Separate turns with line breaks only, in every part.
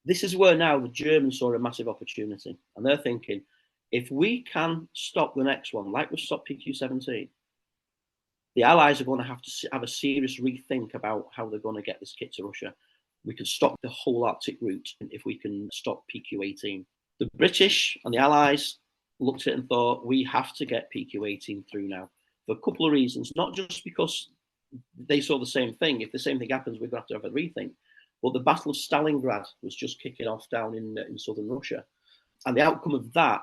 This is where now the Germans saw a massive opportunity, and they're thinking, if we can stop the next one, like we stopped PQ-17, the Allies are going to have have a serious rethink about how they're going to get this kit to Russia. We can stop the whole Arctic route if we can stop PQ-18. The British and the Allies looked at it and thought, we have to get PQ-18 through now for a couple of reasons, not just because they saw the same thing. If the same thing happens, we're going to have a rethink. But the Battle of Stalingrad was just kicking off down in southern Russia. And the outcome of that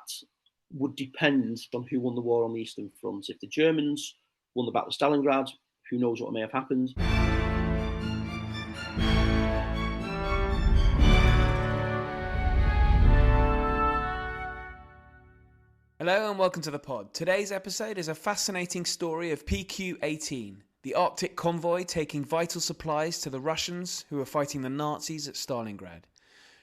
would depend on who won the war on the Eastern Front. If the Germans won the Battle of Stalingrad, who knows what may have happened.
Hello and welcome to the pod. Today's episode is a fascinating story of PQ-18, the Arctic convoy taking vital supplies to the Russians who were fighting the Nazis at Stalingrad.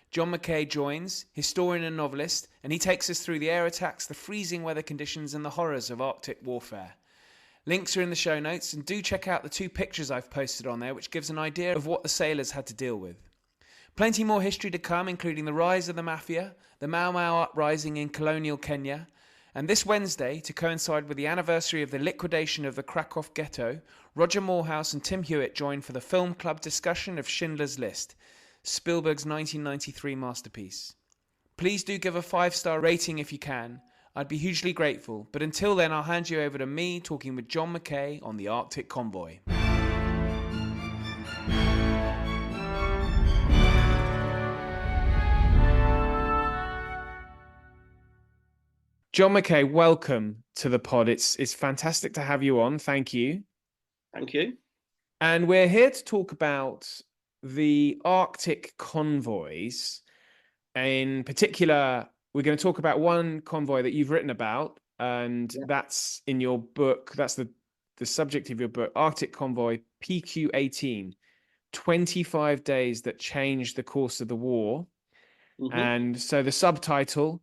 John McKay joins, historian and novelist, and he takes us through the air attacks, the freezing weather conditions and the horrors of Arctic warfare. Links are in the show notes, and do check out the 2 pictures I've posted on there, which gives an idea of what the sailors had to deal with. Plenty more history to come, including the rise of the mafia, the Mau Mau uprising in colonial Kenya, and this Wednesday, to coincide with the anniversary of the liquidation of the Krakow ghetto, Roger Moorhouse and Tim Hewitt join for the film club discussion of Schindler's List, Spielberg's 1993 masterpiece. Please do give a 5-star rating if you can. I'd be hugely grateful, but until then I'll hand you over to me talking with John McKay on the Arctic convoy. John McKay, welcome to the pod. It's fantastic to have you on. Thank you.
Thank you.
And we're here to talk about the Arctic convoys. In particular, we're going to talk about one convoy that you've written about, and that's in your book. That's the subject of your book, Arctic Convoy PQ-18, 25 days that changed the course of the war. Mm-hmm. And so the subtitle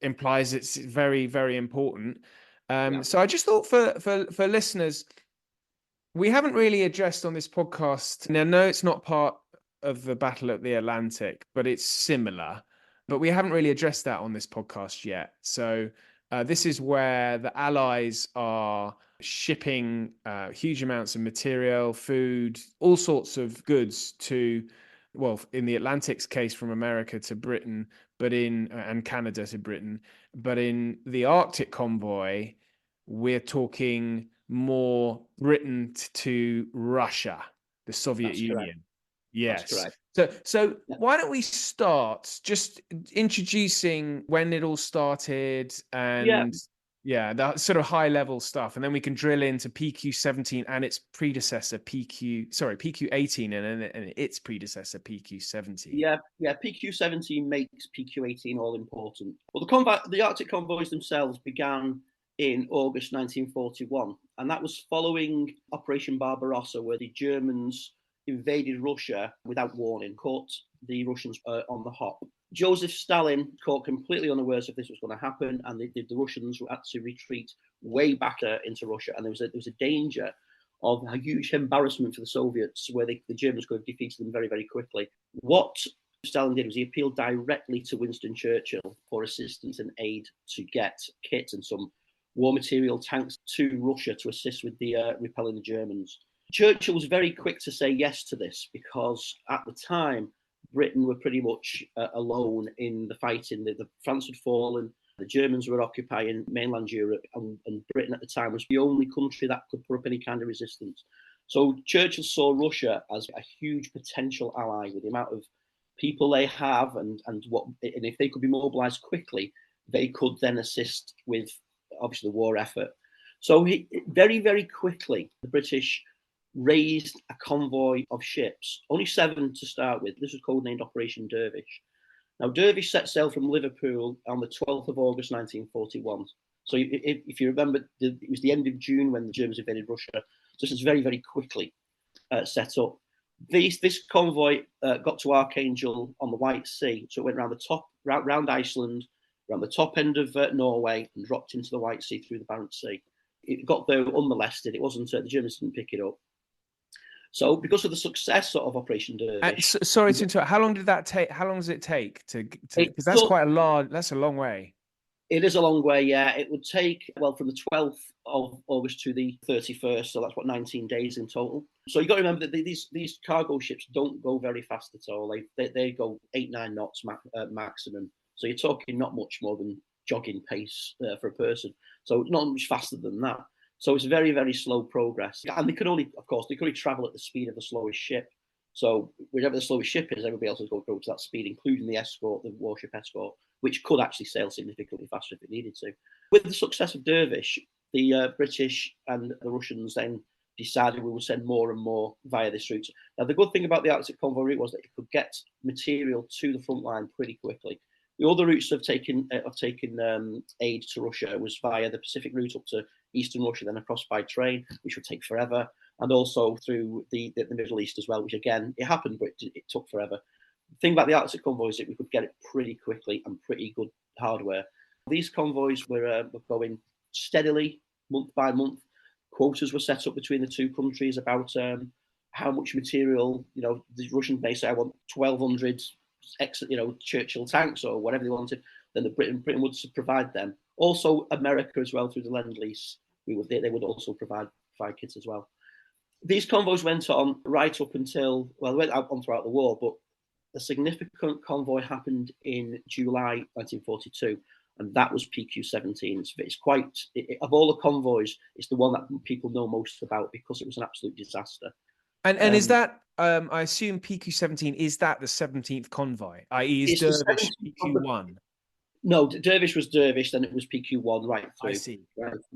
implies it's very, very important. So I just thought for listeners, we haven't really addressed on this podcast. Now, no, it's not part of the Battle at the Atlantic, but it's similar. But we haven't really addressed that on this podcast yet. So this is where the Allies are shipping huge amounts of material, food, all sorts of goods to, well, in the Atlantic's case, from America to Britain, and Canada to Britain. But in the Arctic convoy, we're talking more Britain to Russia, the Soviet Union. Correct. Yes. That's correct. So why don't we start just introducing when it all started and that sort of high level stuff, and then we can drill into PQ-17 and its predecessor PQ-18 and its predecessor PQ-17.
Yeah, PQ-17 makes PQ-18 all important. Well, the Arctic convoys themselves began in August 1941, and that was following Operation Barbarossa, where the Germans invaded Russia without warning, caught the Russians on the hop. Joseph Stalin, caught completely unawares if this was going to happen, and the Russians had to retreat way back into Russia, and there was a danger of a huge embarrassment for the Soviets, where the Germans could have defeated them very, very quickly. What Stalin did was he appealed directly to Winston Churchill for assistance and aid to get kit and some war material tanks to Russia to assist with the repelling the Germans. Churchill was very quick to say yes to this because at the time, Britain were pretty much alone in the fighting. France had fallen, the Germans were occupying mainland Europe, and Britain at the time was the only country that could put up any kind of resistance. So Churchill saw Russia as a huge potential ally with the amount of people they have, and if they could be mobilized quickly, they could then assist with obviously the war effort. So very, very quickly, the British raised a convoy of ships, only 7 to start with. This was codenamed Operation Dervish. Now, Dervish set sail from Liverpool on the 12th of August 1941. So if you remember, it was the end of June when the Germans invaded Russia. So this is very, very quickly set up. This convoy got to Archangel on the White Sea. So it went around the top, round Iceland, around the top end of Norway, and dropped into the White Sea through the Barents Sea. It got there unmolested. It wasn't, the Germans didn't pick it up. So because of the success of Operation Dervish,
sorry to interrupt. How long did that take? How long does it take to because that's quite a large. That's a long way.
It is a long way, yeah. It would take, well, from the 12th of August to the 31st, so that's 19 days in total. So you've got to remember that these cargo ships don't go very fast at all. They go 8-9 knots maximum. So you're talking not much more than jogging pace for a person. So not much faster than that. So it's very, very slow progress. And they could only travel at the speed of the slowest ship. So wherever the slowest ship is, everybody else is going to go to that speed, including the escort, the warship escort, which could actually sail significantly faster if it needed to. With the success of Dervish, the British and the Russians then decided we would send more and more via this route. Now, the good thing about the Arctic convoy route was that it could get material to the front line pretty quickly. The other routes of taking aid to Russia was via the Pacific route up to eastern Russia, then across by train, which would take forever, and also through the Middle East as well, which again, it happened, but it took forever. The thing about the Arctic convoys is that we could get it pretty quickly and pretty good hardware. These convoys were going steadily, month by month. Quotas were set up between the two countries about how much material, the Russians may say, I want 1,200 Churchill tanks or whatever they wanted, then Britain would provide them. Also, America as well, through the Lend-Lease, they would also provide kits as well. These convoys went on right up until, well, they went on throughout the war, but a significant convoy happened in July 1942, and that was PQ-17. It's quite, of all the convoys, it's the one that people know most about because it was an absolute disaster.
And is that, I assume PQ-17, is that the 17th convoy, i.e. is Dervish PQ-1?
No, Dervish was Dervish, then it was PQ-1 right through.
I see.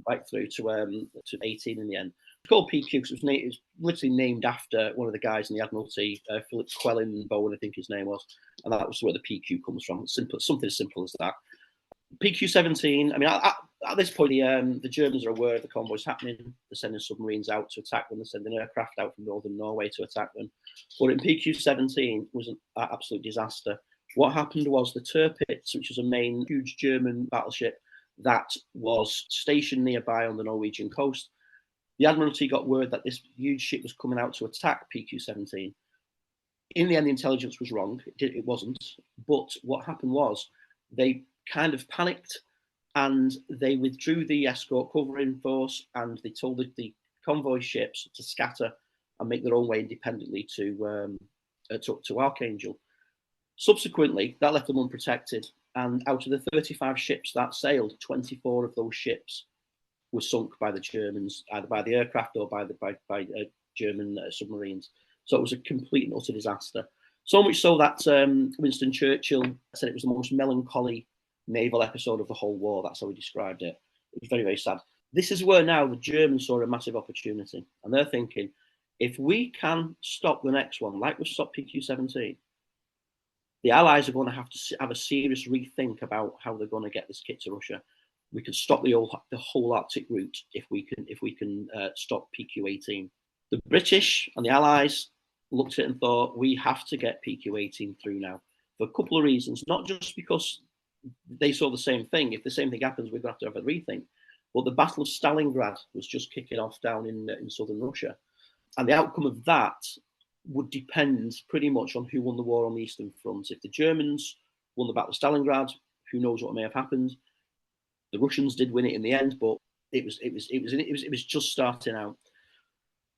Right through to 18 in the end. It's called PQ because it was literally named after one of the guys in the Admiralty, Philip Quellenbowen, I think his name was, and that was where the PQ comes from. Something as simple as that. PQ-17, I mean, at this point, the Germans are aware of the convoys happening. They're sending submarines out to attack them. They're sending aircraft out from northern Norway to attack them. But in PQ-17 was an absolute disaster. What happened was the Tirpitz, which was a main huge German battleship that was stationed nearby on the Norwegian coast. The Admiralty got word that this huge ship was coming out to attack PQ-17. In the end, the intelligence was wrong. It wasn't. But what happened was they kind of panicked and they withdrew the escort covering force, and they told the convoy ships to scatter and make their own way independently to Archangel. Subsequently, that left them unprotected, and out of the 35 ships that sailed, 24 of those ships were sunk by the Germans, either by the aircraft or by German submarines. So it was a complete and utter disaster. So much so that Winston Churchill said it was the most melancholy naval episode of the whole war. That's how he described it. It was very, very sad. This is where now the Germans saw a massive opportunity, and they're thinking, if we can stop the next one, like we stopped PQ-17, the Allies are going to have a serious rethink about how they're going to get this kit to Russia. We can stop the whole Arctic route if we can stop PQ-18. The British and the Allies looked at it and thought, we have to get PQ-18 through now for a couple of reasons. Not just because they saw the same thing. If the same thing happens, we're going to have a rethink. But the Battle of Stalingrad was just kicking off down in southern Russia, and the outcome of that would depend pretty much on who won the war on the Eastern Front. If the Germans won the Battle of Stalingrad, who knows what may have happened. The Russians did win it in the end, but it was just starting out.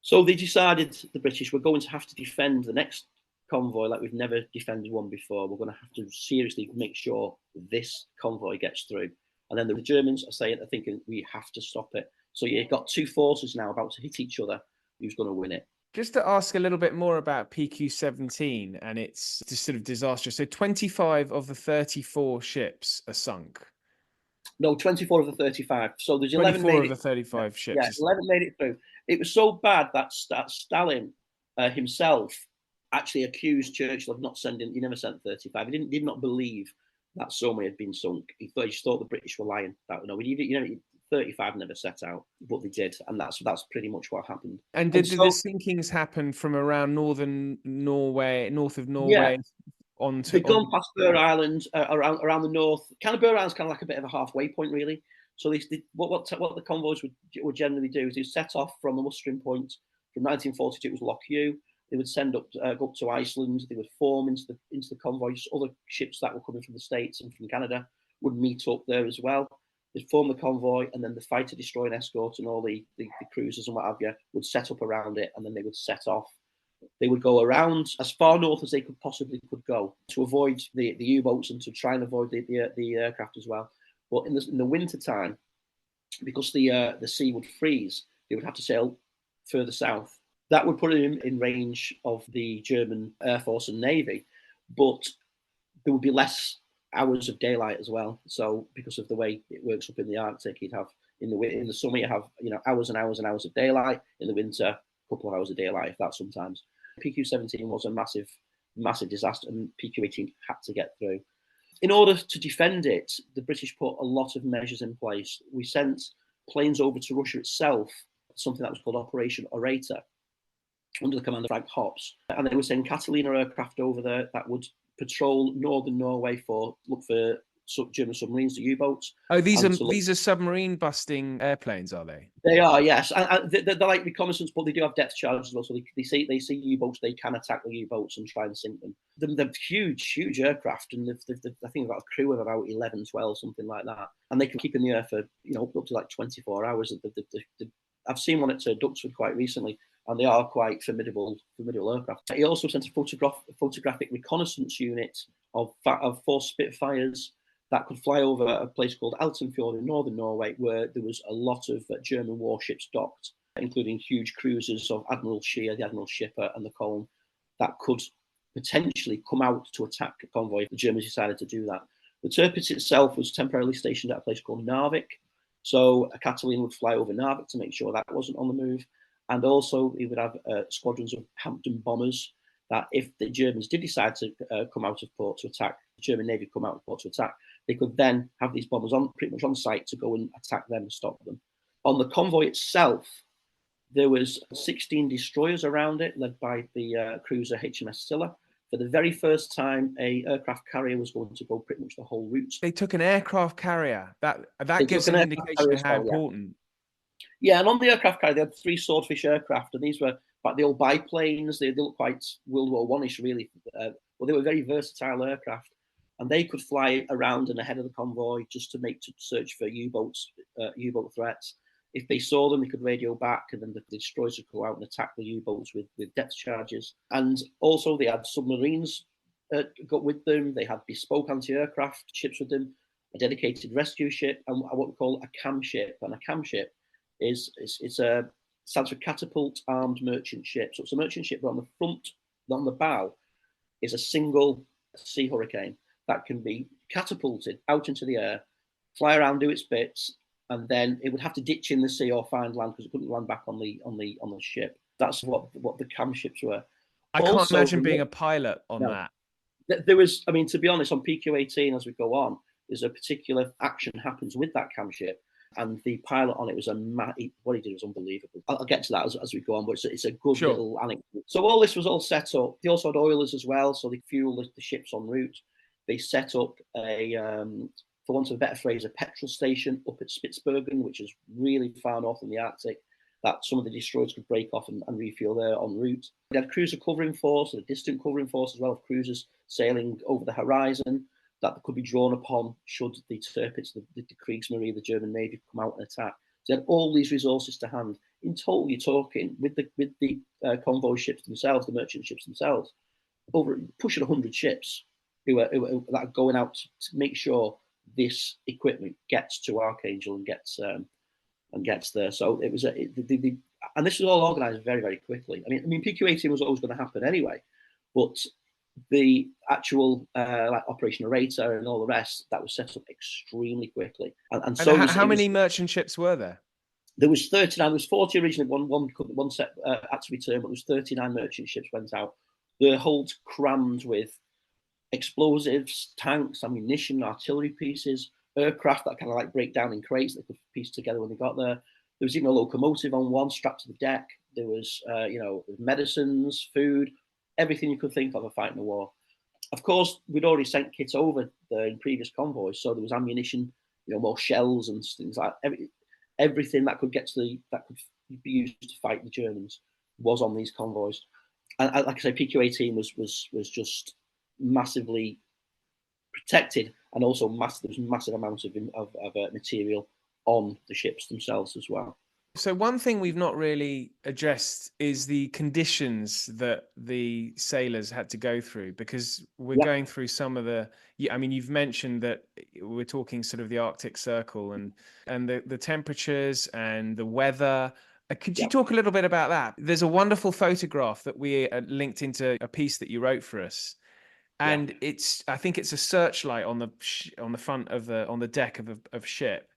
So they decided, the British, were going to have to defend the next convoy like we've never defended one before. We're going to have to seriously make sure this convoy gets through. And then the Germans are thinking, we have to stop it. So you've got two forces now about to hit each other. Who's going to win it?
Just to ask a little bit more about PQ-17 and its sort of disaster. So 25 of the 34 ships are sunk.
No, 24 of the 35. So there's 11
24 of the 35 ships.
Yeah, 11 made it through. It was so bad that Stalin himself actually accused Churchill of not sending. He never sent 35. He did not believe that so many had been sunk. He just thought the British were lying. 35 never set out, but they did, and that's pretty much what happened.
And did the sinkings happen from around northern Norway, north of Norway? Yeah.
They've gone past Burr Island, around the north. Kind of Burr Island's kind of like a bit of a halfway point, really. So what the convoys would generally do is they set off from a mustering point From 1942, it was Loch Ewe. They would send up go up to Iceland. They would form into the convoys. Other ships that were coming from the States and from Canada would meet up there as well. They'd form the convoy, and then the fighter, destroyer, and escort, and all the cruisers and what have you would set up around it, and then they would set off. They would go around as far north as they could go to avoid the U-boats and to try and avoid the aircraft as well. But in the winter time, because the sea would freeze, they would have to sail further south. That would put them in range of the German Air Force and Navy, but there would be less hours of daylight as well. So because of the way it works up in the Arctic, you'd have in the summer you have hours and hours and hours of daylight. In the winter, a couple of hours of daylight, if that sometimes. PQ-17 was a massive disaster, and PQ-18 had to get through. In order to defend it, the British put a lot of measures in place. We sent planes over to Russia itself, something that was called Operation Orator, under the command of Frank Hobbs. And they were sending Catalina aircraft over there that would patrol northern Norway look for German submarines, the U-boats.
Oh, these are submarine busting airplanes, are they?
They are, yes. And they're like reconnaissance, but they do have depth charges as well. So they see U-boats, they can attack the U-boats and try and sink them. They're huge aircraft, and I think they've got a crew of about 11, 12, something like that. And they can keep in the air for up to like 24 hours. I've seen one at Duxford quite recently, and they are quite formidable aircraft. He also sent a photographic reconnaissance unit of 4 Spitfires that could fly over a place called Altenfjord in northern Norway, where there was a lot of German warships docked, including huge cruisers of Admiral Scheer, the Admiral Schipper, and the Colne, that could potentially come out to attack a convoy if the Germans decided to do that. The Tirpitz itself was temporarily stationed at a place called Narvik, so a Catalina would fly over Narvik to make sure that wasn't on the move. And also, he would have squadrons of Hampton bombers that, if the Germans did decide to come out of port to attack, the German Navy come out of port to attack, they could then have these bombers pretty much on site to go and attack them and stop them. On the convoy itself, there was 16 destroyers around it, led by the cruiser HMS Scylla. For the very first time, a aircraft carrier was going to go pretty much the whole route.
They took an aircraft carrier. That gives an indication of how important.
Yeah, and on the aircraft carrier, they had 3 Swordfish aircraft, and these were like the old biplanes. They look quite World War One-ish, really. Well, they were very versatile aircraft, and they could fly around and ahead of the convoy just to search for U-boat threats. If they saw them, they could radio back, and then the destroyers would go out and attack the U-boats with depth charges. And also, they had submarines got with them. They had bespoke anti-aircraft ships with them, a dedicated rescue ship, and what we call a cam ship. And a cam ship stands for catapult armed merchant ship. So it's a merchant ship, but on the front, on the bow, is a single Sea Hurricane that can be catapulted out into the air, fly around, do its bits, and then it would have to ditch in the sea or find land because it couldn't land back on the ship. That's what the cam ships were.
I can't imagine being a pilot on that.
There was, I mean, to be honest, on PQ-18 as we go on, there's a particular action happens with that cam ship, and the pilot on it was what he did was unbelievable. I'll get to that as we go on, but it's a good little anecdote. So all this was all set up. They also had oilers as well, so they fueled the ships en route. They set up for want of a better phrase, a petrol station up at Spitsbergen, which is really far north in the Arctic, that some of the destroyers could break off and refuel there en route. They had cruiser covering force, a distant covering force as well, of cruisers sailing over the horizon that could be drawn upon should the Tirpitz, the Kriegsmarine, the German Navy come out and attack. So they had all these resources to hand. In total, you're talking, with the convoy ships themselves, the merchant ships themselves, over pushing 100 ships that are going out to make sure this equipment gets to Archangel and gets there. So it was and this was all organised very, very quickly. I mean, PQ-18 was always going to happen anyway, but the actual Operation Orator and all the rest, that was set up extremely quickly. And so
how many merchant ships were there?
There was 39. There was 40 originally. One set had to return, but there was 39 merchant ships went out. The holds crammed with explosives, tanks, ammunition, artillery pieces, aircraft that kind of like break down in crates that they could piece together when they got there. There was even a locomotive on one strapped to the deck. There was, medicines, food, everything you could think of fighting a war. Of course, we'd already sent kits over there in previous convoys, so there was ammunition, more shells and things like everything that could that could be used to fight the Germans. was on these convoys. And like I say, PQ-18 was just massively protected, and also there was massive amounts of material on the ships themselves as well.
So one thing we've not really addressed is the conditions that the sailors had to go through, because we're going through some of the, I mean, you've mentioned that we're talking sort of the Arctic Circle and the temperatures and the weather. Could you talk a little bit about that? There's a wonderful photograph that we linked into a piece that you wrote for us. And I think it's a searchlight on the front of on the deck of a ship.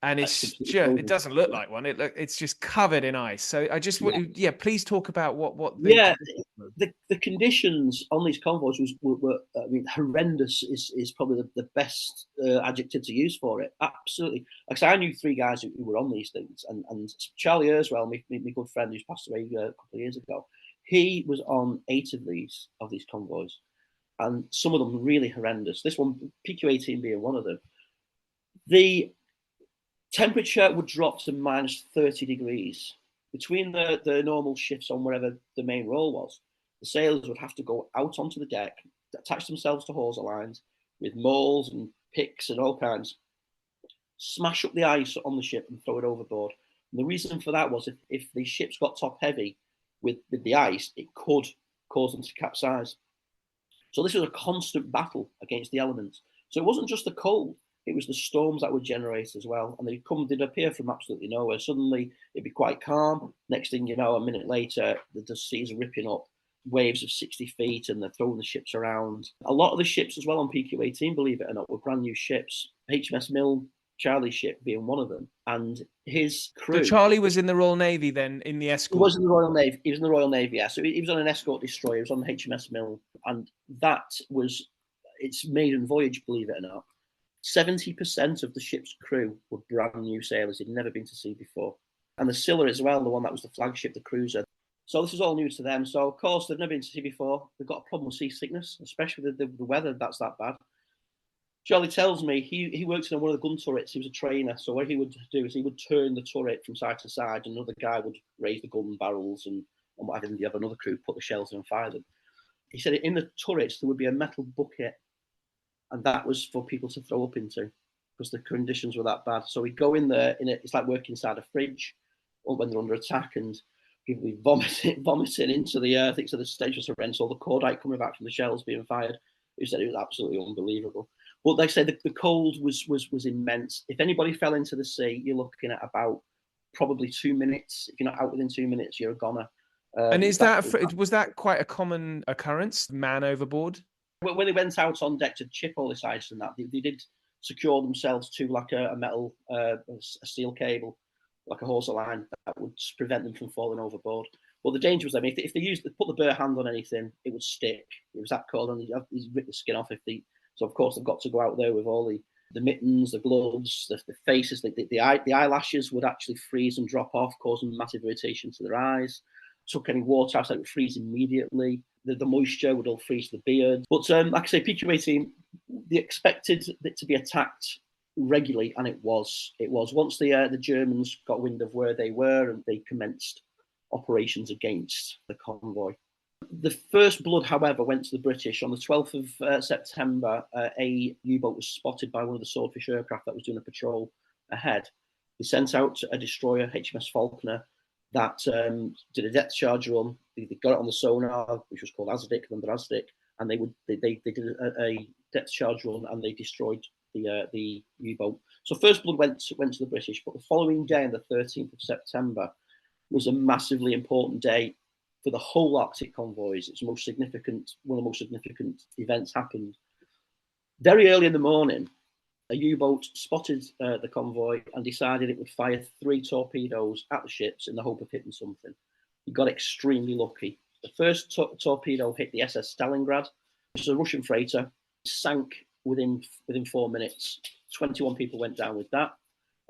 And it doesn't look like one. It's just covered in ice. So I just please talk about what
the conditions on these convoys were I mean, horrendous is probably the best adjective to use for it. Absolutely. Like I say, I knew 3 guys who were on these things, and Charlie Erswell, my good friend who's passed away a couple of years ago, he was on 8 of these convoys, and some of them really horrendous. This one, PQ-18 being one of them. The temperature would drop to minus 30 degrees. Between the normal shifts on wherever the main role was, the sailors would have to go out onto the deck, attach themselves to hawser lines with mauls and picks and all kinds, smash up the ice on the ship and throw it overboard. And the reason for that was if the ships got top heavy with the ice, it could cause them to capsize. So this was a constant battle against the elements. So it wasn't just the cold, it was the storms that would generate as well. And they'd appear from absolutely nowhere. Suddenly it'd be quite calm. Next thing you know, a minute later, the seas are ripping up, waves of 60 feet, and they're throwing the ships around. A lot of the ships as well on PQ-18, believe it or not, were brand new ships. HMS Mill, Charlie's ship being one of them, and his crew.
So Charlie was in the Royal Navy then, in the escort?
He was in the Royal Navy. He was in the Royal Navy, yeah. So he was on an escort destroyer. He was on the HMS Mill, and that was its maiden voyage, believe it or not. 70% of the ship's crew were brand new sailors. They'd never been to sea before. And the Scylla as well, the one that was the flagship, the cruiser. So this is all new to them. So, of course, they've never been to sea before. They've got a problem with seasickness, especially with the weather that's that bad. Charlie tells me he worked in one of the gun turrets. He was a trainer. So what he would do is he would turn the turret from side to side, and another guy would raise the gun barrels and whatever, and the other crew put the shells in and fire them. He said in the turrets there would be a metal bucket, and that was for people to throw up into because the conditions were that bad. So he'd go in there, it's like working inside a fridge or when they're under attack, and people would be vomiting into the earth. So the stage was horrendous, all the cordite coming back from the shells being fired. He said it was absolutely unbelievable. But they say the cold was immense. If anybody fell into the sea, you're looking at about probably 2 minutes. If you're not out within 2 minutes, you're a goner.
And was that quite a common occurrence, man overboard?
When they went out on deck to chip all this ice and that, they did secure themselves to like a metal, a steel cable, like a hawser line that would prevent them from falling overboard. But the danger was, I mean, if they put the bare hand on anything, it would stick. It was that cold, and they'd rip the skin off if they. So of course they've got to go out there with all the mittens, the gloves, the faces. The eyelashes would actually freeze and drop off, causing massive irritation to their eyes. Took any water out, it would freeze immediately. The moisture would all freeze the beard. But like I say, PQ-18, they expected it to be attacked regularly, and it was. It was. Once the Germans got wind of where they were, and they commenced operations against the convoy. The first blood, however, went to the British. On the 12th of September, a U-boat was spotted by one of the Swordfish aircraft that was doing a patrol ahead. They sent out a destroyer, HMS Falconer, that did a depth charge run. They got it on the sonar, which was called Azadic, under Azadic, and they did a depth charge run, and they destroyed the U-boat. So first blood went to the British, but the following day, on the 13th of September, was a massively important day for the whole Arctic convoys. It's one of the most significant events happened. Very early in the morning, a U-boat spotted the convoy and decided it would fire 3 torpedoes at the ships in the hope of hitting something. It got extremely lucky. The first torpedo hit the SS Stalingrad, which is a Russian freighter, sank within 4 minutes. 21 people went down with that.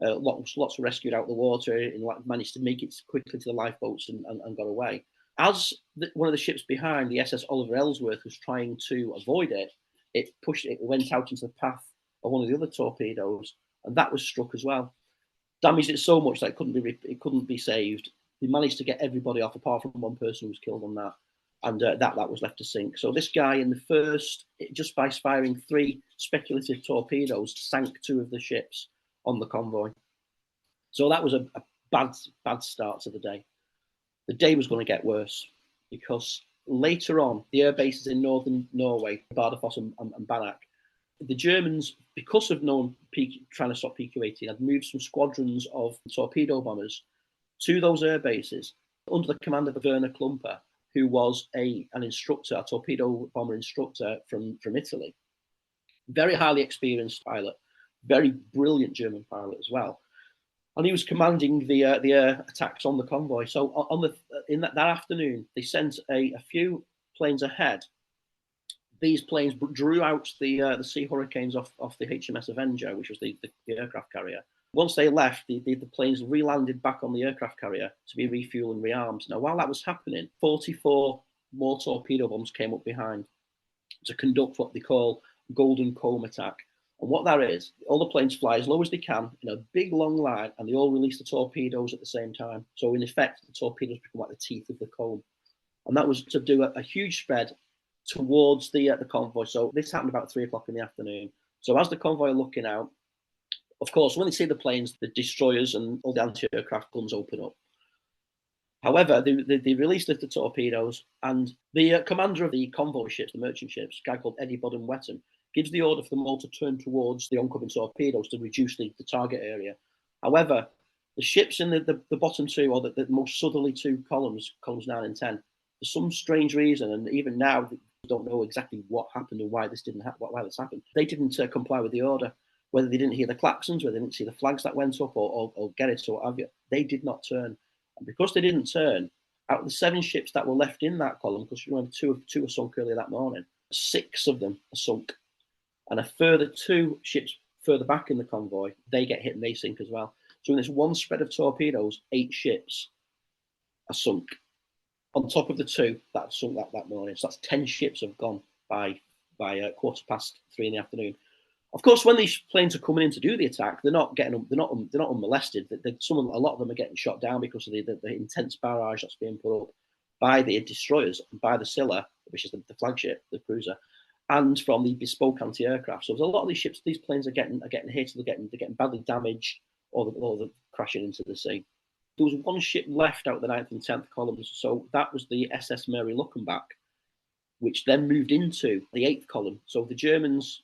Lots were rescued out of the water and managed to make it quickly to the lifeboats and got away. As one of the ships behind, the SS Oliver Ellsworth, was trying to avoid it, it went out into the path of one of the other torpedoes, and that was struck as well. Damaged it so much that it couldn't be saved. They managed to get everybody off apart from one person who was killed on that. And that was left to sink. So this guy in the first, just by firing 3 speculative torpedoes, sank 2 of the ships on the convoy. So that was a bad start to the day. The day was going to get worse because later on, the air bases in northern Norway, Bardufoss and Banak, the Germans, because of trying to stop PQ-18, had moved some squadrons of torpedo bombers to those air bases under the command of Werner Klumper, who was an instructor, a torpedo bomber instructor from Italy. Very highly experienced pilot, very brilliant German pilot as well. And he was commanding the air attacks on the convoy. So in that afternoon, they sent a few planes ahead. These planes drew out the Sea Hurricanes off the HMS Avenger, which was the aircraft carrier. Once they left, the planes re-landed back on the aircraft carrier to be refueled and rearmed. Now, while that was happening, 44 more torpedo bombs came up behind to conduct what they call golden comb attack. And what that is, all the planes fly as low as they can in a big long line, and they all release the torpedoes at the same time. So in effect, the torpedoes become like the teeth of the comb. And that was to do a huge spread towards the convoy. So this happened about 3 o'clock in the afternoon. So as the convoy are looking out, of course, when they see the planes, the destroyers and all the anti-aircraft guns open up. However, they released the torpedoes, and the commander of the convoy ships, the merchant ships, a guy called Eddie Bodden-Wetton, gives the order for them all to turn towards the oncoming torpedoes to reduce the target area. However, the ships in the bottom 2, or the most southerly 2 columns 9 and 10, for some strange reason, and even now we don't know exactly what happened and why this didn't happen, why this happened. They didn't comply with the order. Whether they didn't hear the klaxons, whether they didn't see the flags that went up, or get it, or what have you, they did not turn. And because they didn't turn, out of the 7 ships that were left in that column, because you remember 2 were sunk earlier that morning, 6 of them are sunk. And a further 2 ships further back in the convoy, they get hit and they sink as well. So in this one spread of torpedoes, 8 ships are sunk, on top of the 2 that sunk that morning. So that's 10 ships have gone by 3:15 in the afternoon. Of course, when these planes are coming in to do the attack, they're not unmolested. A lot of them are getting shot down because of the intense barrage that's being put up by the destroyers, by the Scylla, which is the flagship, the cruiser, and from the bespoke anti-aircraft. So there's a lot of these ships, these planes are getting hit, they're getting badly damaged, or they're crashing into the sea. There was one ship left out of the 9th and 10th columns, so that was the SS Mary Luckenbach, which then moved into the 8th column. So the Germans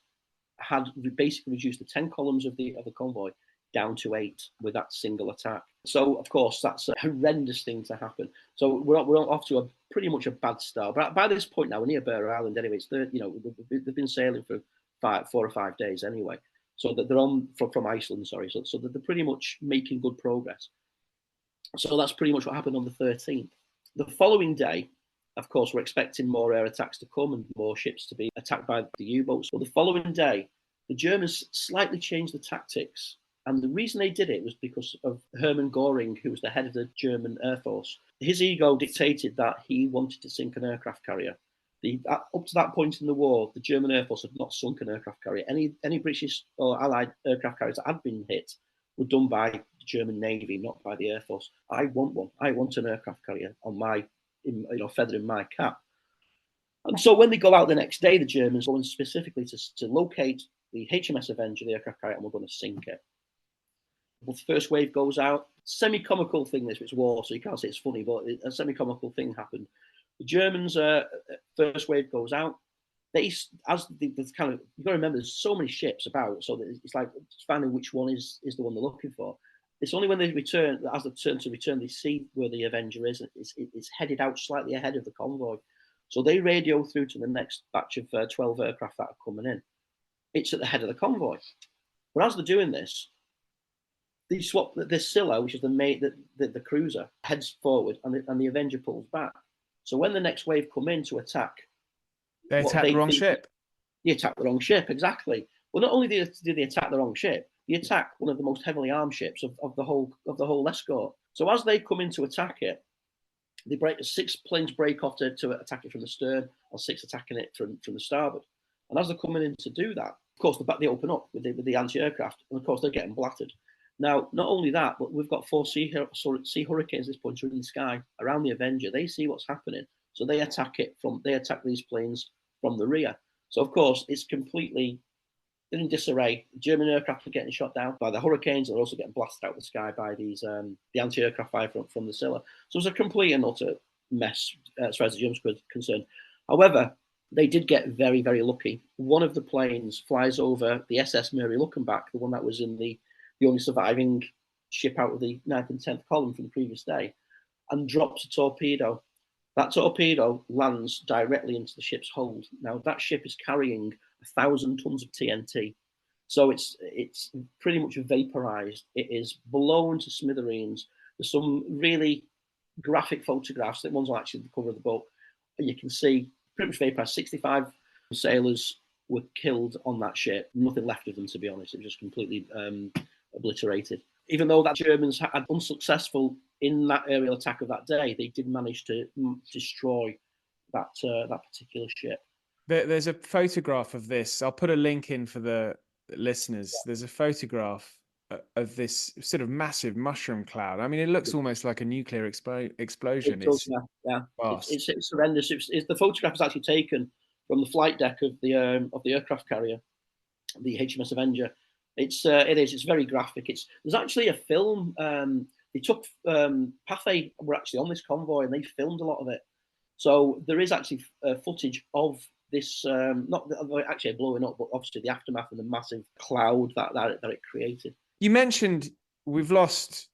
had basically reduced the 10 columns of the convoy down to 8 with that single attack. So, of course, that's a horrendous thing to happen. So we're off to pretty much a bad start. But by this point now, we're near Bear Island anyway. They've been sailing for 4 or 5 days anyway. So that they're on from Iceland, sorry. So they're pretty much making good progress. So that's pretty much what happened on the 13th. The following day, of course, we're expecting more air attacks to come and more ships to be attacked by the U-boats. But the following day, the Germans slightly changed the tactics. And the reason they did it was because of Hermann Göring, who was the head of the German Air Force. His ego dictated that he wanted to sink an aircraft carrier. Up to that point in the war, the German Air Force had not sunk an aircraft carrier. Any British or Allied aircraft carriers that had been hit were done by the German Navy, not by the Air Force. I want one. I want an aircraft carrier on my feather in my cap. And so when they go out the next day, the Germans going specifically to locate the HMS Avenger, the aircraft carrier, and we're going to sink it. The first wave goes out. Semi-comical thing, this, it's war, so you can't say it's funny, but a semi-comical thing happened. The Germans' first wave goes out. You've got to remember, there's so many ships about, so that it's like finding which one is the one they're looking for. It's only when they return, as they turn to return, they see where the Avenger is. It's headed out slightly ahead of the convoy. So they radio through to the next batch of 12 aircraft that are coming in. It's at the head of the convoy. But as they're doing this, they swap the Scylla, which is the cruiser, heads forward, and the Avenger pulls back. So when the next wave come in to attack,
they attack the wrong ship.
They attack the wrong ship, exactly. Well, not only do they attack the wrong ship, they attack one of the most heavily armed ships of the whole escort. So as they come in to attack it, 6 planes break off to attack it from the stern, and 6 attacking it from the starboard. And as they're coming in to do that, of course, they open up with the anti-aircraft, and of course they're getting blattered. Now, not only that, but we've got 4 sea hurricanes at this point are in the sky around the Avenger. They see what's happening, so they attack these planes from the rear. So of course, it's completely in disarray. German aircraft are getting shot down by the hurricanes. They're also getting blasted out of the sky by these the anti-aircraft fire from the Scylla. So it's a complete and utter mess as far as the Germans were concerned. However, they did get very, very lucky. One of the planes flies over the SS Mary Luckenbach, the one that was in the only surviving ship out of the 9th and 10th column from the previous day, and drops a torpedo. That torpedo lands directly into the ship's hold. Now, that ship is carrying 1,000 tons of TNT. So it's pretty much vaporized. It is blown to smithereens. There's some really graphic photographs. The ones on actually the cover of the book. You can see pretty much vaporized. 65 sailors were killed on that ship. Nothing left of them, to be honest. It was just completely obliterated. Even though that Germans had unsuccessful in that aerial attack of that day, they did manage to destroy that particular ship.
There's a photograph of this. I'll put a link in for the listeners. There's a photograph of this sort of massive mushroom cloud. I mean, it looks almost like a nuclear explosion.
It does, yeah. It's horrendous. The photograph is actually taken from the flight deck of the aircraft carrier, the HMS Avenger. It's very graphic. There's actually a film. They took Pathé were actually on this convoy and they filmed a lot of it. So there is actually footage of this, not actually blowing up, but obviously the aftermath and the massive cloud that it created.
You mentioned we've lost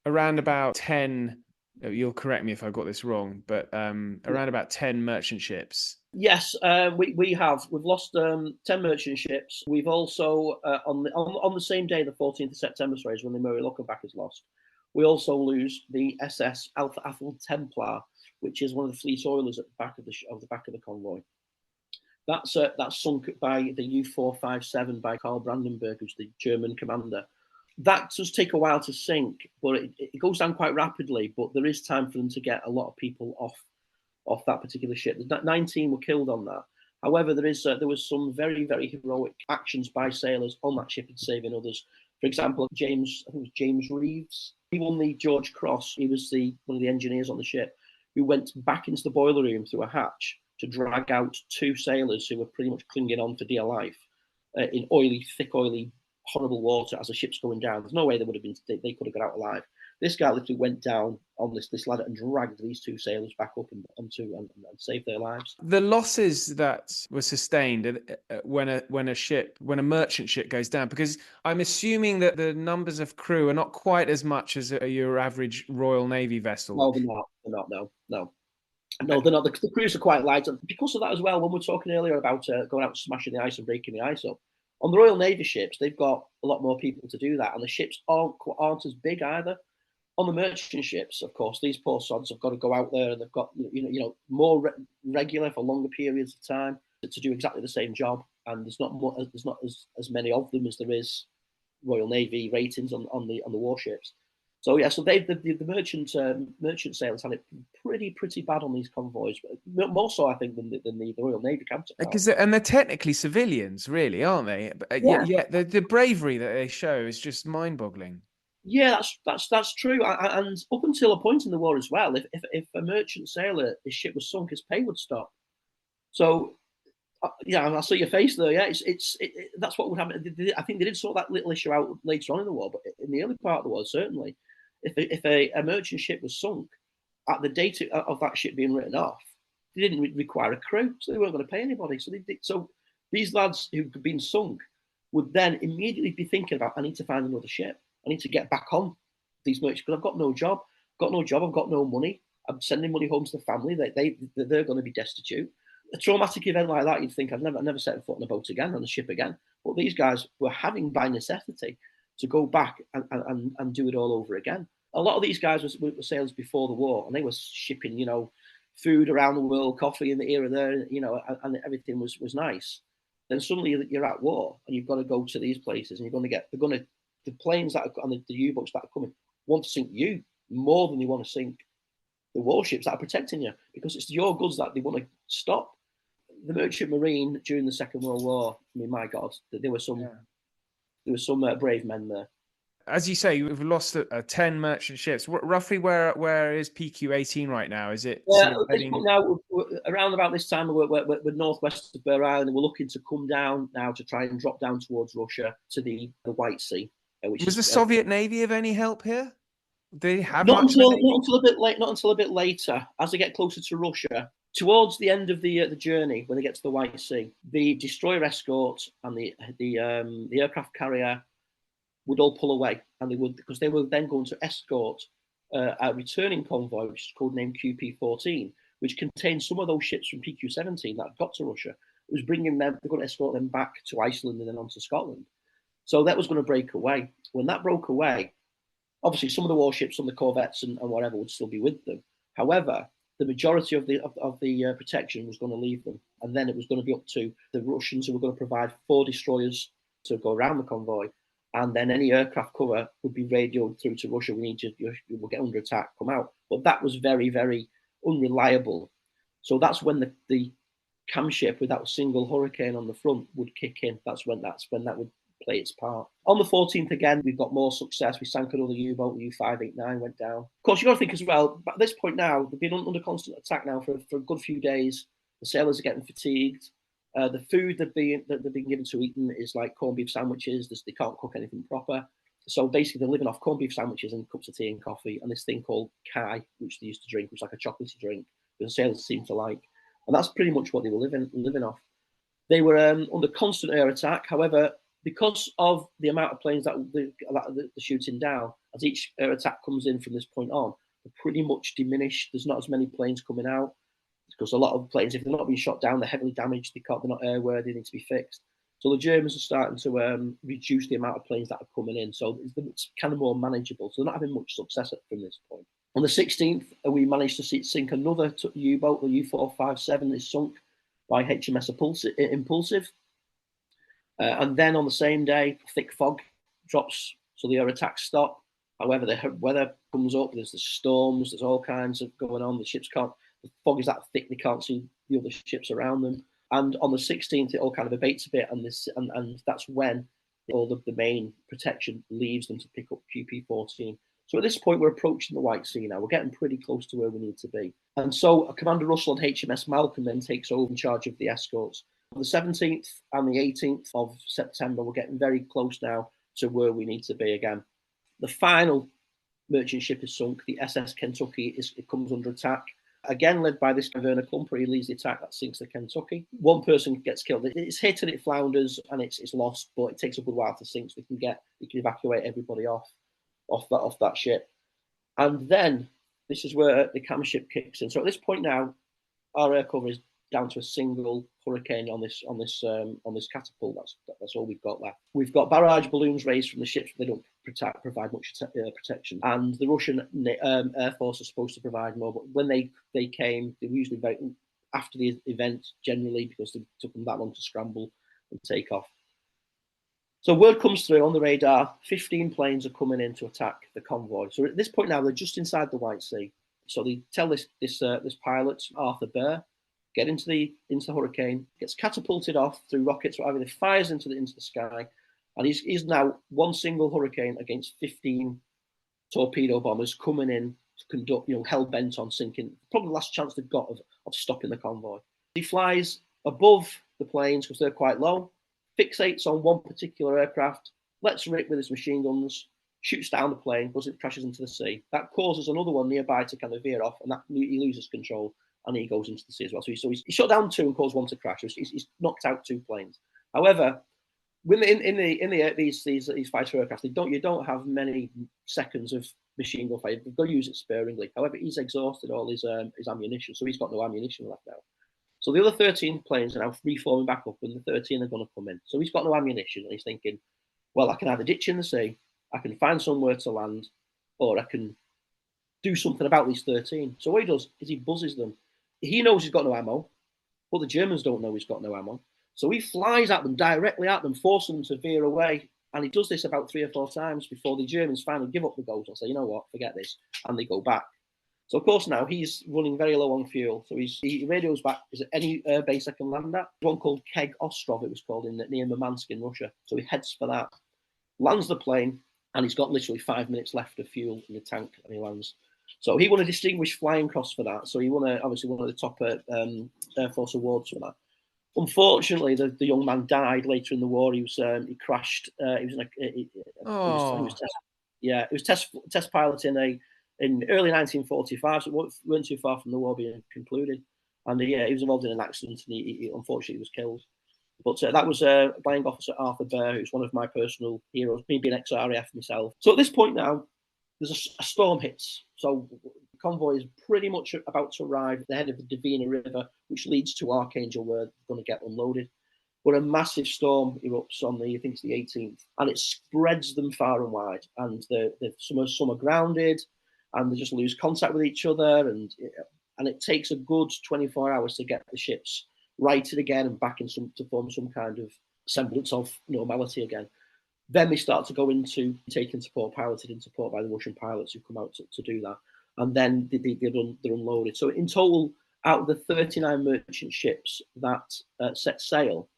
around about 10. You'll correct me if I got this wrong, but around about 10 merchant ships.
Yes, we've lost 10 merchant ships. We've also on the same day, the 14th of September, is when the Mary Luckenbach is lost. We also lose the SS Alpha Athol Templar, which is one of the fleet oilers at the back of the convoy. That's sunk by the U-457 by Karl Brandenburg, who's the German commander. That does take a while to sink, but it goes down quite rapidly. But there is time for them to get a lot of people off that particular ship. 19 were killed on that. However, there was some very, very heroic actions by sailors on that ship in saving others. For example, James Reeves. He won the George Cross. He was one of the engineers on the ship who went back into the boiler room through a hatch to drag out 2 sailors who were pretty much clinging on for dear life in thick, oily, horrible water as the ship's going down. There's no way they could have got out alive. This guy literally went down on this ladder and dragged these 2 sailors back up and saved their lives.
The losses that were sustained when a merchant ship goes down, because I'm assuming that the numbers of crew are not quite as much as your average Royal Navy vessel.
No, they're not. No, they're not. The crews are quite light. And because of that as well, when we were talking earlier about going out and smashing the ice and breaking the ice up, on the Royal Navy ships, they've got a lot more people to do that, and the ships aren't as big either. On the merchant ships, of course, these poor sods have got to go out there, and they've got more regular for longer periods of time to do exactly the same job. And there's not as many of them as there is Royal Navy ratings on the warships. So yeah, so the merchant sailors had it pretty bad on these convoys, but more so I think than the Royal Navy counterparts.
And they're technically civilians, really, aren't they? Yeah. The bravery that they show is just mind-boggling.
Yeah, that's true. And up until a point in the war as well, if a merchant sailor, his ship was sunk, his pay would stop. So, yeah, I saw your face there. Yeah, that's what would happen. I think they did sort that little issue out later on in the war, but in the early part of the war, certainly, if a merchant ship was sunk, at the date of that ship being written off, they didn't require a crew, so they weren't going to pay anybody. So these lads who'd been sunk would then immediately be thinking about, I need to find another ship. I need to get back on these merchants because I've got no job. I've got no money. I'm sending money home to the family. They're going to be destitute. A traumatic event like that, you'd think I've never set foot on a boat again, on a ship again. But these guys were having by necessity to go back and do it all over again. A lot of these guys were sailors before the war, and they were shipping, food around the world, coffee in the here and there, and everything was nice. Then suddenly you're at war, and you've got to go to these places, and the planes that are, and the U-boats that are coming want to sink you more than they want to sink the warships that are protecting you, because it's your goods that they want to stop. The merchant marine during the Second World War, I mean, my God, there were some brave men there.
as you say, we've lost 10 merchant ships. Roughly where is PQ-18 right now? Is it sort of heading...
Now, around about this time, we're northwest of Burr Island, and we're looking to come down now to try and drop down towards Russia to the White Sea.
Was the Soviet Navy of any help here? They have
not until a bit late. Not until a bit later, as they get closer to Russia. Towards the end of the journey, when they get to the White Sea, the destroyer escort and the aircraft carrier would all pull away, and because they were then going to escort a returning convoy, which is codenamed QP-14, which contained some of those ships from PQ-17 that got to Russia. It was bringing them. They're going to escort them back to Iceland and then on to Scotland. So that was going to break away. When that broke away, obviously some of the warships, some of the corvettes and whatever would still be with them. However, the majority of the protection was going to leave them, and then it was going to be up to the Russians, who were going to provide 4 destroyers to go around the convoy, and then any aircraft cover would be radioed through to Russia. You will get under attack, come out. But that was very, very unreliable. So that's when the cam ship with that single Hurricane on the front would kick in. That's when that would play its part. On the 14th, again, we've got more success. We sank another U-boat, the U-589 went down. Of course, you've got to think as well, at this point now, they've been under constant attack now for a good few days. The sailors are getting fatigued. The food that they've been given to eating is like corned beef sandwiches. They can't cook anything proper. So basically, they're living off corned beef sandwiches and cups of tea and coffee, and this thing called Kai, which they used to drink, which is like a chocolatey drink, that the sailors seem to like. And that's pretty much what they were living off. They were under constant air attack. However, because of the amount of planes that they're shooting down, as each air attack comes in from this point on, they're pretty much diminished. There's not as many planes coming out, because a lot of planes, if they're not being shot down, they're heavily damaged. They're not airworthy. They need to be fixed. So the Germans are starting to reduce the amount of planes that are coming in. So it's kind of more manageable. So they're not having much success from this point. On the 16th, we managed to sink another U-boat. The U-457 is sunk by HMS Impulsive. And then on the same day, thick fog drops, so the air attacks stop. However, the weather comes up. There's the storms. There's all kinds of going on. The fog is that thick they can't see the other ships around them. And on the 16th, it all kind of abates a bit, and that's when all the main protection leaves them to pick up QP-14. So at this point, we're approaching the White Sea now. We're getting pretty close to where we need to be. And so Commander Russell on HMS Malcolm then takes over in charge of the escorts. On the 17th and the 18th of September, we're getting very close now to where we need to be again. The final merchant ship is sunk. The SS Kentucky it comes under attack. Again, led by this Werner Klumper, he leads the attack that sinks the Kentucky. One person gets killed. It's hit and it flounders and it's lost, but it takes a good while to sink, so we can evacuate everybody off that ship. And then this is where the cam ship kicks in. So at this point now, our air cover is down to a single Hurricane on this catapult. That's all we've got left. We've got barrage balloons raised from the ships, but they don't provide much protection. And the Russian Air Force is supposed to provide more, but when they came, they were usually very after the event generally, because it took them that long to scramble and take off. So word comes through on the radar: 15 planes are coming in to attack the convoy. So at this point now, they're just inside the White Sea. So they tell this pilot, Arthur Burr, get into the Hurricane, gets catapulted off through rockets, whatever. He fires into the sky, and he's now one single Hurricane against 15 torpedo bombers coming in to conduct, hell bent on sinking. Probably the last chance they've got of stopping the convoy. He flies above the planes because they're quite low, fixates on one particular aircraft, lets rip with his machine guns, shoots down the plane, it crashes into the sea. That causes another one nearby to kind of veer off, and he loses control. And he goes into the sea as well. So he's shot down 2 and caused 1 to crash. He's knocked out 2 planes. However, when these fighter aircraft, you don't have many seconds of machine gun fire. You've got to use it sparingly. However, he's exhausted all his ammunition, so he's got no ammunition left now. So the other 13 planes are now reforming back up, and the 13 are going to come in. So he's got no ammunition, and he's thinking, well, I can either ditch in the sea, I can find somewhere to land, or I can do something about these 13. So what he does is he buzzes them. He knows he's got no ammo, but the Germans don't know he's got no ammo. So he flies at them, directly at them, forcing them to veer away. And he does this about 3 or 4 times before the Germans finally give up the ghost and say, you know what, forget this. And they go back. So, of course, now he's running very low on fuel. So he radios back, is there any air base I can land at? One called Keg Ostrov, it was called, near Murmansk in Russia. So he heads for that, lands the plane, and he's got literally 5 minutes left of fuel in the tank, and he lands. So he won a Distinguished Flying Cross for that. So he won obviously one of the top Air Force awards for that. Unfortunately, the young man died later in the war. He crashed. He was test pilot in early 1945. So it weren't too far from the war being concluded. And he was involved in an accident, and he unfortunately was killed. But that was Flying Officer Arthur Burr, who's one of my personal heroes, me being ex-RAF myself. So at this point now, there's a storm hits. So the convoy is pretty much about to arrive at the head of the Divina River, which leads to Archangel, where they're going to get unloaded. But a massive storm erupts on I think it's the 18th, and it spreads them far and wide. And some are grounded, and they just lose contact with each other. And it takes a good 24 hours to get the ships righted again and back to form some kind of semblance of normality again. Then they start to go into taking support, piloted into port by the Russian pilots who come out to do that. And then they're unloaded. So in total, out of the 39 merchant ships that set sail,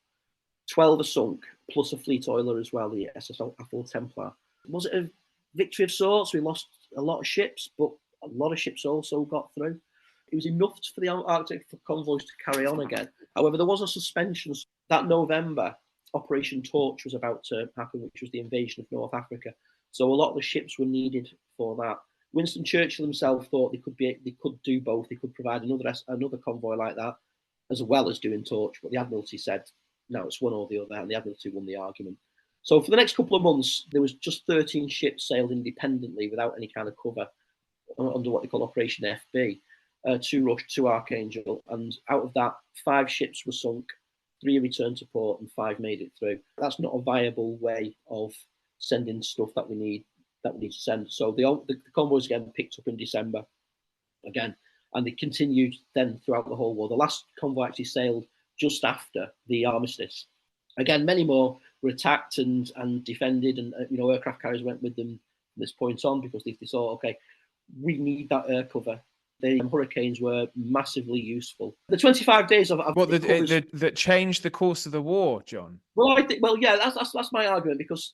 12 are sunk, plus a fleet oiler as well, the SS Athol Templar. Was it a victory of sorts? We lost a lot of ships, but a lot of ships also got through. It was enough for the Arctic convoys to carry on again. However, there was a suspension. That November, Operation Torch was about to happen, which was the invasion of North Africa. So a lot of the ships were needed for that. Winston Churchill himself thought they could do both. They could provide another convoy like that, as well as doing Torch. But the Admiralty said, no, it's one or the other, and the Admiralty won the argument. So for the next couple of months, there was just 13 ships sailed independently without any kind of cover under what they call Operation FB. 2 rushed to Archangel, and out of that, 5 ships were sunk, 3 returned to port, and 5 made it through. That's not a viable way of sending stuff that we need to send. So the convoys again picked up in December again, and they continued then throughout the whole war. The last convoy actually sailed just after the armistice. Again, many more were attacked and defended, and aircraft carriers went with them from this point on, because they thought, okay, we need that air cover. The hurricanes were massively useful. The 25 days of
that changed the course of the war, John.
Well, yeah, that's my argument, because,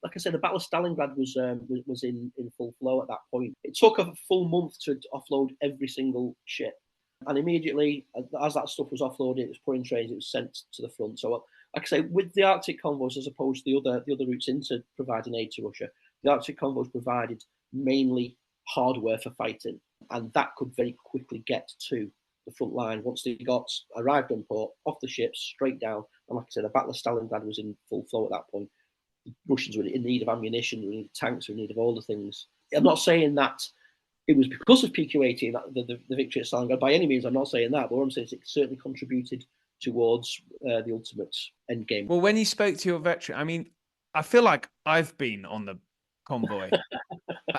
like I said, the Battle of Stalingrad was in full flow at that point. It took a full month to offload every single ship, and immediately as that stuff was offloaded, it was put in trains, it was sent to the front. So, like I say, with the Arctic convoys, as opposed to the other routes into providing aid to Russia, the Arctic convoys provided mainly hardware for fighting, and that could very quickly get to the front line once they arrived on port, off the ships, straight down. And like I said, the Battle of Stalingrad was in full flow at that point. The Russians were in need of ammunition, they needed tanks, they were in need of all the things. I'm not saying that it was because of PQ-18 that the victory at Stalingrad, by any means. I'm not saying that, but what I'm saying is it certainly contributed towards the ultimate end game.
Well, when you spoke to your veteran, I mean, I feel like I've been on the convoy.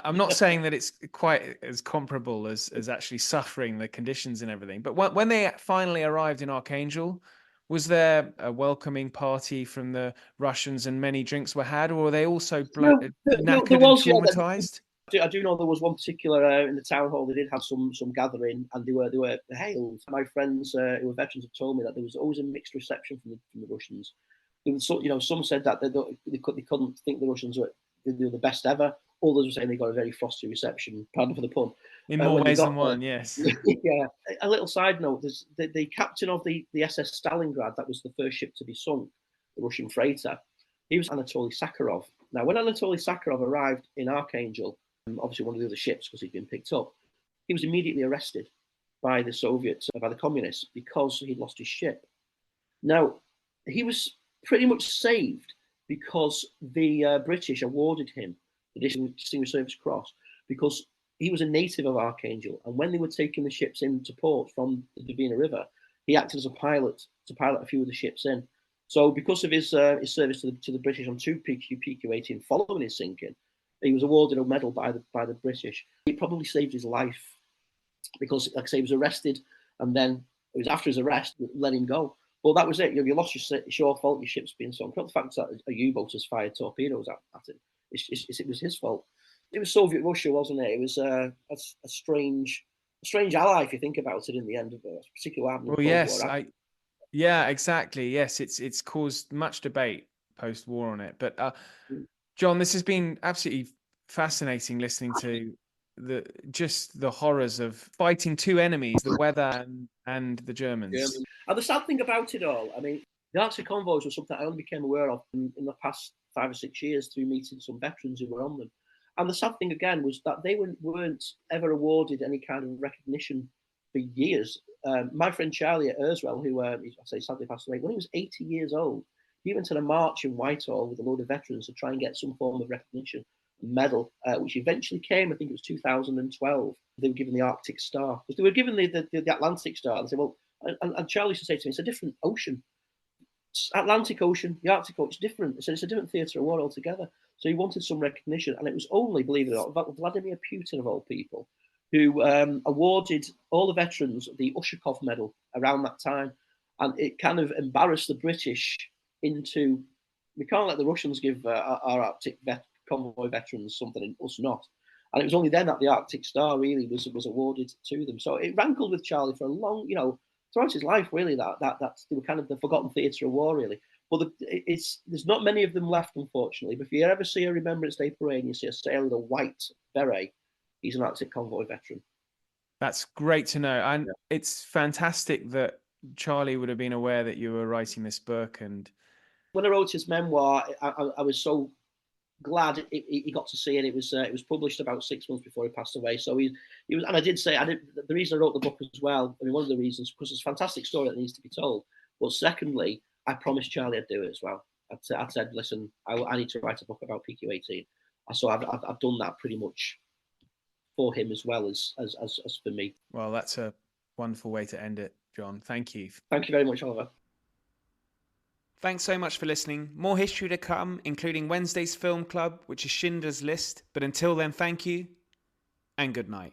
I'm not saying that it's quite as comparable as actually suffering the conditions and everything, but when they finally arrived in Archangel, was there a welcoming party from the Russians and many drinks were had, or were they also knackered and traumatized?
I do know there was one particular in the town hall. They did have some gathering, and they were hailed. My friends who were veterans have told me that there was always a mixed reception from the Russians. Some said that they couldn't think the Russians were the best ever. Others were saying they got a very frosty reception. Pardon for the pun.
In more ways than one, yes.
Yeah. A little side note: the captain of the SS Stalingrad, that was the first ship to be sunk, the Russian freighter. He was Anatoly Sakharov. Now, when Anatoly Sakharov arrived in Archangel, obviously one of the other ships because he'd been picked up, he was immediately arrested by the Soviets, by the communists, because he'd lost his ship. Now, he was pretty much saved because the British awarded him the Distinguished Service Cross because he was a native of Archangel, and when they were taking the ships into port from the Divina River, he acted as a pilot to pilot a few of the ships in. So because of his service to the British on 2 PQ-18 following his sinking, he was awarded a medal by the British. He probably saved his life because, like I say, he was arrested, and then it was after his arrest, let him go. Well, that was it. You lost it's your fault, your ship's being sunk. Not the fact that a U-boat has fired torpedoes at it. It was his fault. It was Soviet Russia, wasn't it? It was a strange ally, if you think about it, in the end of it, particularly what happened in the Cold War.
Yeah, exactly. Yes, it's caused much debate post-war on it. But John, this has been absolutely fascinating listening to the horrors of fighting two enemies, the weather and the Germans.
And the sad thing about it all, I mean, the Arctic convoys was something I only became aware of in the past 5 or 6 years through meeting some veterans who were on them. And the sad thing again was that they weren't ever awarded any kind of recognition for years. My friend Charlie at Urswell, who I say sadly passed away, when he was 80 years old, he went on a march in Whitehall with a load of veterans to try and get some form of recognition, medal, which eventually came, I think it was 2012. They were given the Arctic Star. Because they were given the Atlantic Star. And they said, well, and Charlie used to say to me, it's a different ocean. Atlantic Ocean, the Arctic Ocean, it's different. So it's a different theatre of war altogether. So he wanted some recognition, and it was only, believe it or not, Vladimir Putin of all people, who awarded all the veterans the Ushakov Medal around that time, and it kind of embarrassed the British into, we can't let the Russians give our Arctic convoy veterans something and us not. And it was only then that the Arctic Star really was awarded to them. So it rankled with Charlie for a long, throughout his life, really, that they were kind of the forgotten theatre of war, really. But there's not many of them left, unfortunately. But if you ever see a Remembrance Day parade and you see a sailor with a white beret, he's an Arctic convoy veteran.
That's great to know. And it's fantastic that Charlie would have been aware that you were writing this book. And
when I wrote his memoir, I was so glad he got to see it. It was published about 6 months before he passed away. So he was, and I did say, the reason I wrote the book as well, I mean, one of the reasons, because it's a fantastic story that needs to be told. But secondly, I promised Charlie I'd do it as well. I said, listen, I need to write a book about PQ-18. So I've done that pretty much for him as well as for me.
Well, that's a wonderful way to end it, John. Thank you.
Thank you very much, Oliver.
Thanks so much for listening. More history to come, including Wednesday's Film Club, which is Schindler's List. But until then, thank you and good night.